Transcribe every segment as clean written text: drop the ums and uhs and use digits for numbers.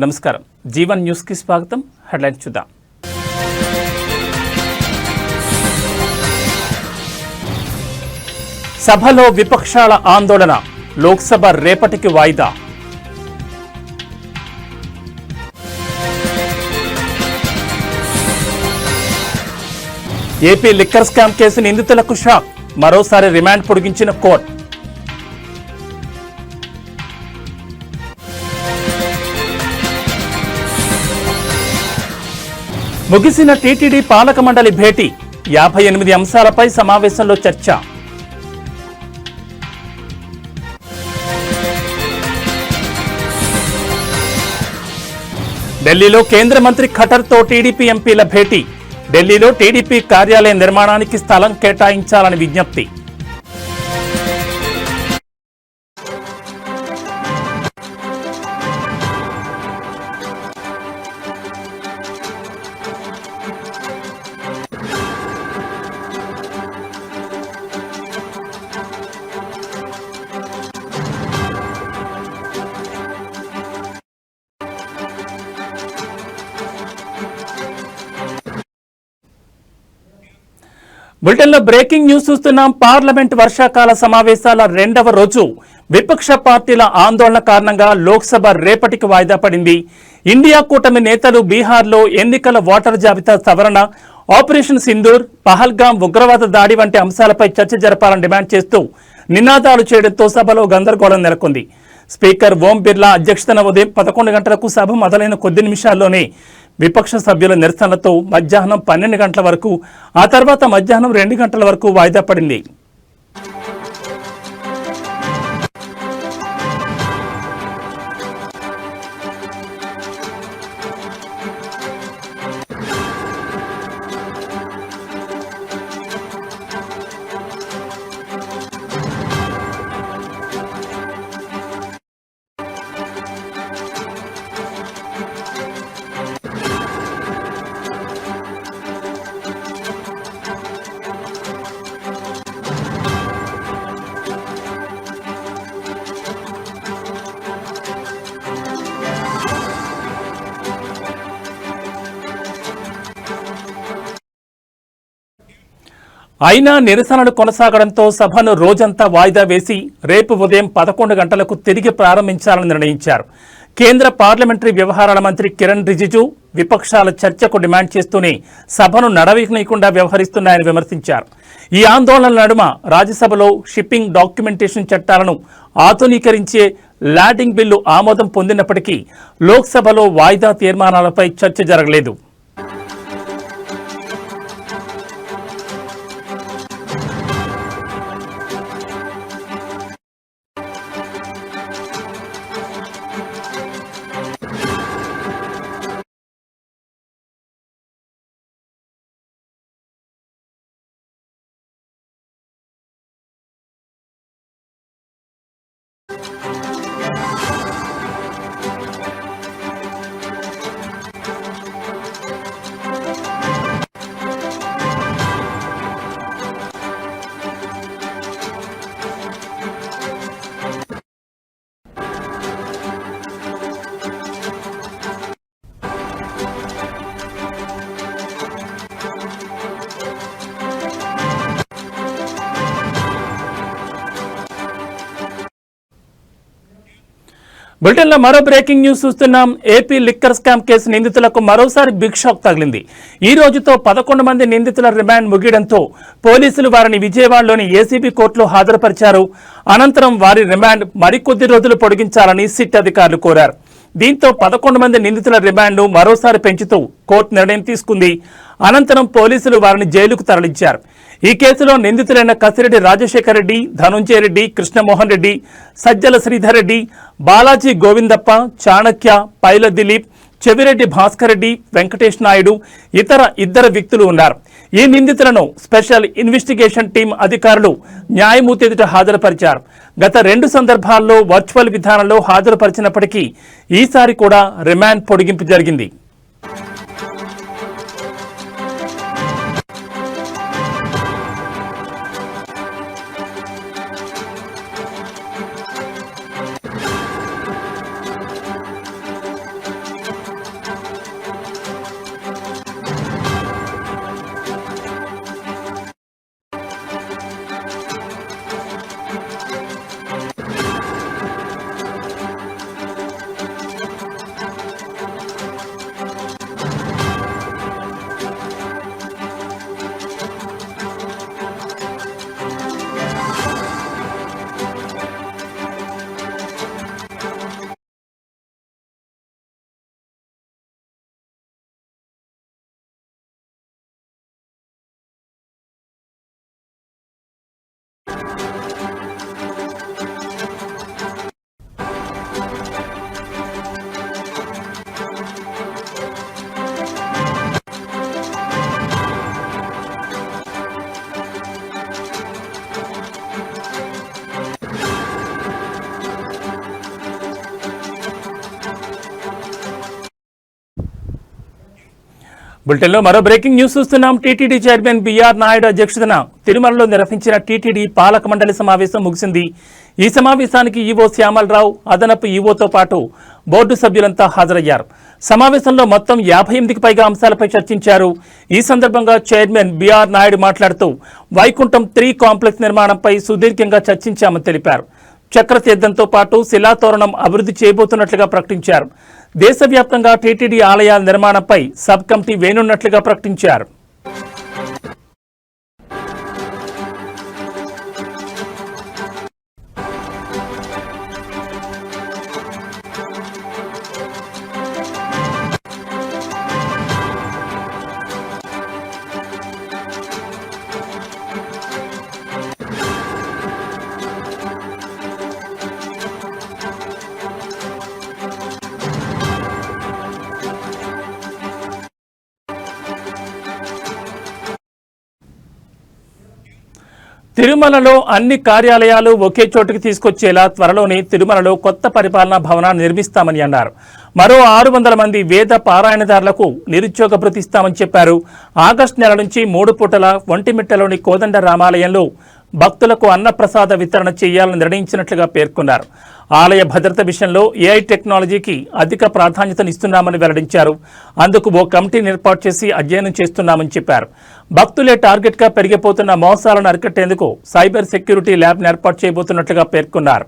నమస్కారం. జీవన్ న్యూస్ కి స్వాగతం. హెడ్లైన్స్ చూద్దాం. సభలో విపక్షాల ఆందోళన, లోక్సభ రేపటికి వాయిదా. ఏపీ లిక్కర్ స్కామ్ కేసు నిందితులకు షాక్, మరోసారి రిమాండ్ పొడిగించిన కోర్టు. ముగిసిన టీటీడీ పాలక మండలి భేటీ, 58 అంశాలపై సమావేశంలో చర్చ. ఢిల్లీలో కేంద్ర మంత్రి ఖట్టర్తో టీడీపీ ఎంపీల భేటీ, ఢిల్లీలో టీడీపీ కార్యాలయ నిర్మాణానికి స్థలం కేటాయించాలని విజ్ఞప్తి. బులెటిన్లో బ్రేకింగ్ న్యూస్ చూస్తున్నాం. పార్లమెంట్ వర్షాకాల సమావేశాల రెండవ రోజు విపక్ష పార్టీల ఆందోళన కారణంగా లోక్సభ రేపటికి వాయిదా పడింది. ఇండియా కూటమి నేతలు బీహార్లో ఎన్నికల ఓటర్ జాబితా సవరణ, ఆపరేషన్ సింధూర్, పహల్గాం ఉగ్రవాద దాడి వంటి అంశాలపై చర్చ జరపాలని డిమాండ్ చేస్తూ నినాదాలు చేయడంతో సభలో గందరగోళం నెలకొంది. స్పీకర్ ఓం బిర్లా అధ్యక్షతన ఉదయం 11 గంటలకు సభ మొదలైన కొద్ది నిమిషాల్లోనే విపక్ష సభ్యుల నిరసనలతో మధ్యాహ్నం 12 గంటల వరకు, ఆ తర్వాత మధ్యాహ్నం 2 గంటల వరకు వాయిదా పడింది. అయినా నిరసనలు కొనసాగడంతో సభను రోజంతా వాయిదా వేసి రేపు ఉదయం 11 గంటలకు తిరిగి ప్రారంభించాలని నిర్ణయించారు. కేంద్ర పార్లమెంటరీ వ్యవహారాల మంత్రి కిరణ్ రిజిజు విపక్షాల చర్చకు డిమాండ్ చేస్తూనే సభను నడవనీయకుండా వ్యవహరిస్తున్నాయని విమర్శించారు. ఈ ఆందోళనల నడుమ రాజ్యసభలో షిప్పింగ్ డాక్యుమెంటేషన్ చట్టాలను ఆధునీకరించే ల్యాండింగ్ బిల్లు ఆమోదం పొందినప్పటికీ లోక్సభలో వాయిదా తీర్మానాలపై చర్చ జరగలేదు. బులెటిన్లో మరో బ్రేకింగ్ న్యూస్ చూస్తున్నాం. ఏపీ లిక్కర్ స్కామ్ కేసు నిందితులకు మరోసారి బిగ్ షాక్ తగిలింది. ఈ రోజుతో 11 మంది నిందితుల రిమాండ్ ముగియడంతో పోలీసులు వారిని విజయవాడలోని ఏసీబీ కోర్టులో హాజరుపరిచారు. అనంతరం వారి రిమాండ్ మరికొద్ది రోజులు పొడిగించాలని సిట్ అధికారులు కోరారు. దీంతో 11 మంది నిందితుల రిమాండ్ను మరోసారి పెంచుతూ కోర్టు నిర్ణయం తీసుకుంది. అనంతరం పోలీసులు వారిని జైలుకు తరలించారు. ఈ కేసులో నిందితులైన కసిరెడ్డి రాజశేఖర్ రెడ్డి, ధనుంజయ రెడ్డి, కృష్ణమోహన్ రెడ్డి, సజ్జల శ్రీధర్ రెడ్డి, బాలాజీ గోవిందప్ప, చాణక్య, పైల దిలీప్, చెవిరెడ్డి భాస్కర్ రెడ్డి, వెంకటేష్ నాయుడు, ఇద్దరు వ్యక్తులు ఉన్నారు. ఈ నిందితులను స్పెషల్ ఇన్వెస్టిగేషన్ టీం అధికారులు న్యాయమూర్తి ఎదుట హాజరుపరిచారు. గత 2 సందర్భాల్లో వర్చువల్ విధానంలో హాజరుపరిచినప్పటికీ ఈసారి కూడా రిమాండ్ పొడిగింపు జరిగింది. బులెటిన్లో మరో బ్రేకింగ్ న్యూస్ చూస్తున్నాం. టీటీడీ చైర్మన్ బిఆర్ నాయుడు అధ్యక్షతన తిరుమలలో నిర్వహించిన టీటీడీ పాలక మండలి సమావేశం ముగిసింది. ఈ సమావేశానికి ఈవో శ్యామలరావు, అదనపు ఈవోతో పాటు బోర్డు సభ్యులంతా హాజరయ్యారు. సమావేశంలో మొత్తం 58కి పైగా అంశాలపై చర్చించారు. ఈ సందర్భంగా చైర్మన్ బిఆర్ నాయుడు మాట్లాడుతూ వైకుంఠం 3 కాంప్లెక్స్ నిర్మాణంపై సుదీర్ఘంగా చర్చించామని తెలిపారు. చక్రతీర్థంతో పాటు శిలాతోరణం అభివృద్ధి చేయబోతున్నట్లుగా ప్రకటించారు. దేశవ్యాప్తంగా టీటీడీ ఆలయాల నిర్మాణంపై సబ్ కమిటీ వేనున్నట్లుగా ప్రకటించారు. తిరుమలలో అన్ని కార్యాలయాలు ఒకే చోటుకి తీసుకొచ్చేలా త్వరలోనే తిరుమలలో కొత్త పరిపాలనా భవనాన్ని నిర్మిస్తామని అన్నారు. మరో 600 మంది వేద పారాయణదారులకు నిరుద్యోగ భృతి ఇస్తామని చెప్పారు. ఆగస్టు నెల నుంచి 3 పూటల ఒంటిమిట్టలోని కోదండ రామాలయంలో భక్తులకు అన్నప్రసాద వితరణ చేయాలని నిర్ణయించినట్లుగా పేర్కొన్నారు. ఆలయ భద్రత విషయంలో ఏఐ టెక్నాలజీకి అధిక ప్రాధాన్యతనిస్తున్నామని వెల్లడించారు. అందుకు ఓ కమిటీని ఏర్పాటు చేసి అధ్యయనం చేస్తున్నామని చెప్పారు. భక్తులే టార్గెట్గా పెరిగిపోతున్న మోసాలను అరికట్టేందుకు సైబర్ సెక్యూరిటీ ల్యాబ్ను ఏర్పాటు చేయబోతున్నట్లుగా పేర్కొన్నారు.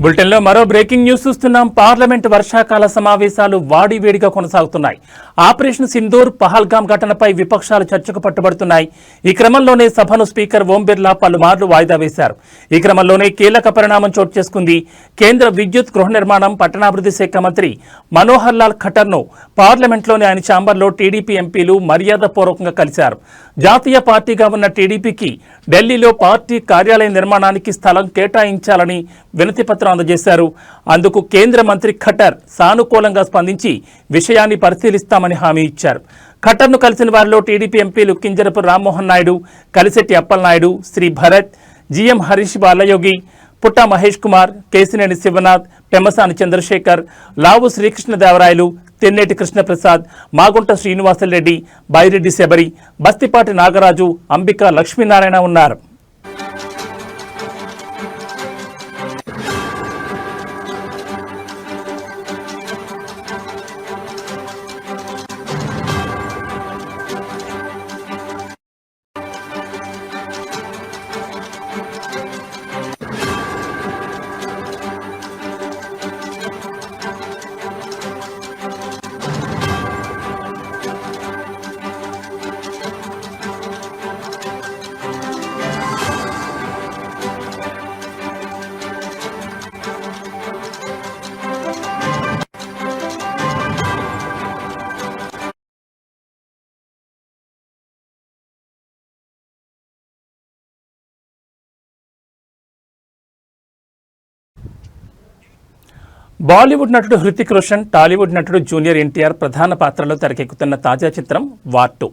బులెటిన్లో మరో బ్రేకింగ్ న్యూస్ చూస్తున్నాం. పార్లమెంట్ వర్షాకాల సమావేశాలు వాడివేడిగా కొనసాగుతున్నాయి. ఆపరేషన్ సింధూర్, పహల్గాం ఘటనపై విపక్షాలు చర్చకు పట్టుబడుతున్నాయి. ఈ క్రమంలోనే సభను స్పీకర్ ఓం బిర్లా పలుమార్లు వాయిదా వేశారు. ఈ క్రమంలోనే కీలక పరిణామం చోటు చేసుకుంది. కేంద్ర విద్యుత్, గృహ నిర్మాణం, పట్టణాభివృద్ధి శాఖ మంత్రి మనోహర్ లాల్ ఖట్టర్ను పార్లమెంట్లోని ఆయన ఛాంబర్లో టీడీపీ ఎంపీలు మర్యాదపూర్వకంగా కలిశారు. జాతీయ పార్టీగా ఉన్న టీడీపీకి ఢిల్లీలో పార్టీ కార్యాలయ నిర్మాణానికి స్థలం కేటాయించాలని వినతిపత్రం అందజేశారు. అందుకు కేంద్ర మంత్రి ఖట్టర్ సానుకూలంగా స్పందించి విషయాన్ని పరిశీలిస్తామని హామీ ఇచ్చారు. ఖట్టర్ను కలిసిన వారిలో టీడీపీ ఎంపీలు కింజరపు రామ్మోహన్ నాయుడు, కలిశెట్టి అప్పలనాయుడు, శ్రీ భరత్, జిఎం హరీష్ బాలయోగి, పుట్టా మహేష్ కుమార్, కేసినేని శివనాథ్, పెమ్మసాని చంద్రశేఖర్, లావు శ్రీకృష్ణదేవరాయలు, తెన్నేటి కృష్ణప్రసాద్, మాగుంట శ్రీనివాసరెడ్డి, బైరెడ్డి శబరి, బస్తిపాటి నాగరాజు, అంబికా లక్ష్మీనారాయణ ఉన్నారు. బాలీవుడ్ నటుడు హృతిక్ రోషన్, టాలీవుడ్ నటుడు జూనియర్ ఎన్టీఆర్ ప్రధాన పాత్రలో తెరకెక్కుతున్న తాజా చిత్రం వార్ 2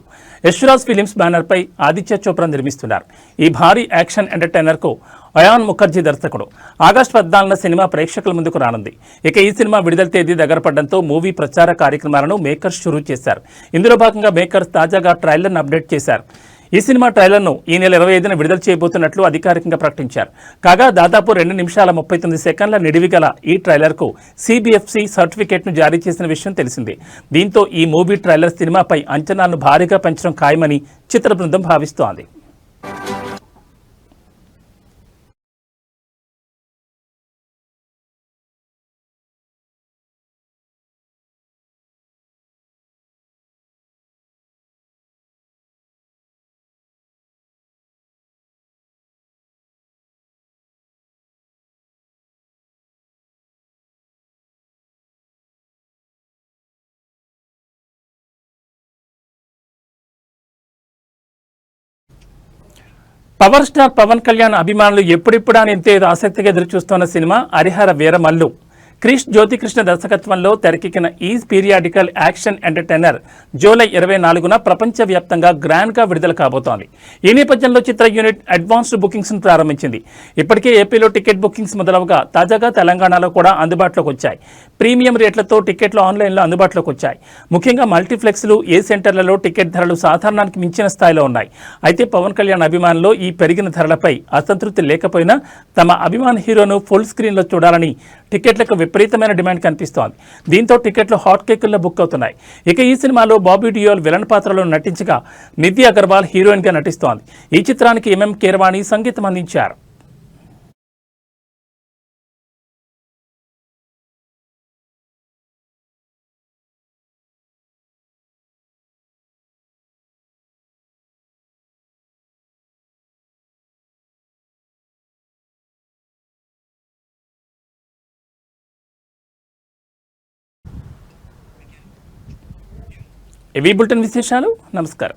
యశ్రాజ్ ఫిలిమ్స్ బ్యానర్పై ఆదిత్య చోప్రా నిర్మిస్తున్నారు. ఈ భారీ యాక్షన్ ఎంటర్టైనర్కు అయాన్ ముఖర్జీ దర్శకుడు. ఆగస్టు 14న సినిమా ప్రేక్షకుల ముందుకు రానుంది. ఇక ఈ సినిమా విడుదల తేదీ దగ్గర పడడంతో మూవీ ప్రచార కార్యక్రమాలను మేకర్స్ షురూ చేశారు. ఇందులో భాగంగా మేకర్స్ తాజాగా ట్రైలర్ను అప్డేట్ చేశారు. ఈ సినిమా ట్రైలర్ను ఈ నెల 25న విడుదల చేయబోతున్నట్లు అధికారికంగా ప్రకటించారు. కాగా దాదాపు 2 నిమిషాల 39 సెకండ్ల నిడివి గల ఈ ట్రైలర్కు సిబిఎఫ్సి సర్టిఫికేట్ను జారీ చేసిన విషయం తెలిసిందే. దీంతో ఈ మూవీ ట్రైలర్ సినిమాపై అంచనాలను భారీగా పెంచడం ఖాయమని చిత్ర బృందం భావిస్తోంది. పవర్ స్టార్ పవన్ కళ్యాణ్ అభిమానులు ఎప్పుడిప్పుడా ఎంతో ఆసక్తిగా ఎదురుచూస్తున్న సినిమా హరిహర వీరమల్లు. క్రిష్ జ్యోతికృష్ణ దర్శకత్వంలో తెరకెక్కిన ఈ పీరియాడికల్ యాక్షన్ ఎంటర్టైనర్ జూలై 24న ప్రపంచవ్యాప్తంగా గ్రాండ్గా విడుదల కాబోతోంది. ఈ నేపథ్యంలో చిత్ర యూనిట్ అడ్వాన్స్డ్ బుకింగ్స్ను ప్రారంభించింది. ఇప్పటికే ఏపీలో టికెట్ బుకింగ్స్ మొదలవగా తాజాగా తెలంగాణలో కూడా అందుబాటులోకి వచ్చాయి. ప్రీమియం రేట్లతో టికెట్లు ఆన్లైన్లో అందుబాటులోకి వచ్చాయి. ముఖ్యంగా మల్టీప్లెక్స్లు, ఏ సెంటర్లలో టికెట్ ధరలు సాధారణానికి మించిన స్థాయిలో ఉన్నాయి. అయితే పవన్ కళ్యాణ్ అభిమానులు ఈ పెరిగిన ధరలపై అసంతృప్తి లేకపోయినా తమ అభిమాన హీరోను ఫుల్ స్క్రీన్లో చూడాలని టికెట్లకు విపరీతమైన డిమాండ్ కనిపిస్తోంది. దీంతో టికెట్లు హాట్ కేకుల్లో బుక్ అవుతున్నాయి. ఇక ఈ సినిమాలో బాబీ డియోల్ విలన్ పాత్రలో నటించగా నిధి అగర్వాల్ హీరోయిన్గా నటిస్తోంది. ఈ చిత్రానికి ఎంఎం కీరవాణి సంగీతం అందించారు. ఇవి బులెటిన్ విశేషాలు. నమస్కారం.